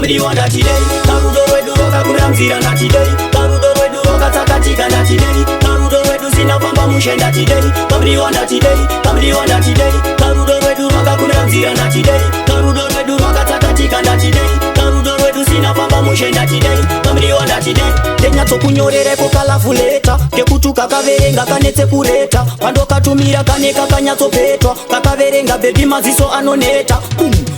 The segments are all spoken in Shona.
kamriwa ndatidei, karudo rwedu rwakakwira nzira ndatidei, karudo rwedu rwakatsakatika ndatidei, karudo rwedu sinafamba mushe ndatidei, kamriwa ndatidei, kamriwa ndatidei, karudo rwedu rwakakwira nzira ndatidei, karudo rwedu rwakatsakatika ndatidei, karudo rwedu sinafamba mushe ndatidei, kamriwa ndatidei. Tenyatsokunyorereko kalavuleta kekutuka kaverenga kanetse kureta, pandokatumira kane kakanyatsopetwa kakaverenga bebi maziso anoneta.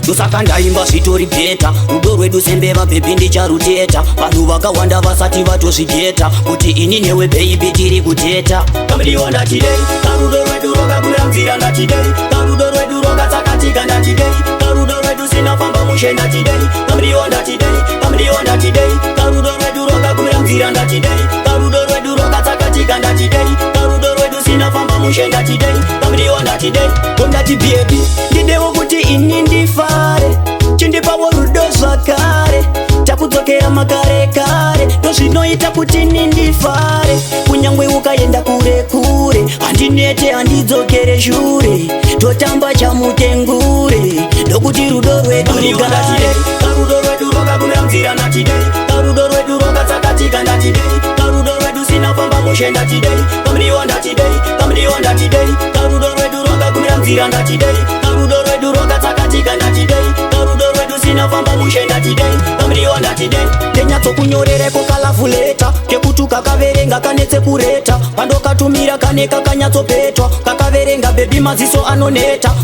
Ndosaka ndaimba zvitori bheta, rudo rwedu sembeva bebi ndicharuteta, vanhu vakawanda vasati vatozvigeta kuti ini newe baby tiri kuteta. Kamriwa ndatidei, karudo rwedu rwakakwira nzira ndatidei, karudo rwedu rwakatsakatika ndatidei, karudo rwedu sinafamba mushe ndatidei, kamriwa ndatidei, kamriwa ndatidei, karudo rwedu rwakakwira nzira ndatidei, karudo rwedu rwakatsakatika ndatidei, karudo rwedu sinafamba mushe ndatidei, kamriwa ndatidei. Kondati baby ndidewo kuti ini ndifare, chindipawo rudo zvakare, takudzokera makare kare, ndozvinoita kuti nindifare, kunyangwe ukaenda kure kure, handinete handidzokere shure, totamba chamutengure, ndokuti rudo rwedu rugare. Karudo rwedu rwakakwira nzira ndatidei, karudo rwedu rwakatsakatika ndatidei, karudo rwedu sinafamba mushe ndatidei, kamriwa ndatidei, kamriwa ndatidei, karudo rwedu rwakakwira nzira ndatidei, karudo rwedu rwakatsakatika ndatidei, karudo rwedu sinafamba mushe ndatidei, kamriwa ndatidei. Tenyatsokunyorereko kalavuleta kekutuka kaverenga kanetse kureta, pandokatumira kane kakanyatsopetwa kakaverenga bebi maziso anoneta.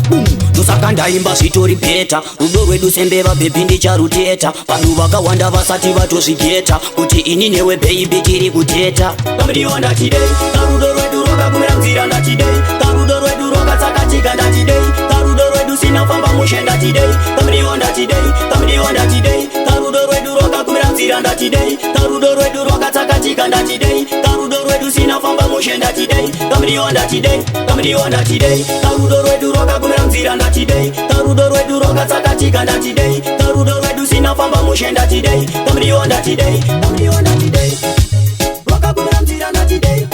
Ndosaka ndaimba zvitori bheta, rudo rwedu sembeva bebi ndicharuteta, vanhu vakawanda vasati vatozvigeta kuti ini newe baby tiri kuteta. Kamriwa ndatidei, karudo rwedu rwakakwira nzira ndatidei, karudo rwedu rwakatsakatika ndatidei, karudo rwedu sinafamba mushe ndatidei, kamriwa ndatidei, kamriwa ndatidei, karudo rwedu rwakakwira nzira ndatidei, karudo rwedu rwakatsakatika ndatidei, karudo rwedu sinafamba mushe ndatidei, kamriwa ndatidei, kamriwa ndatidei, karudo rwedu rwakakwira nzira ndatidei, karudo rwedu rwakatsakatika ndatidei, karudo rwedu sinafamba mushe ndatidei, kamriwa ndatidei, kamriwa ndatidei, rwakakwira nzira ndatidei.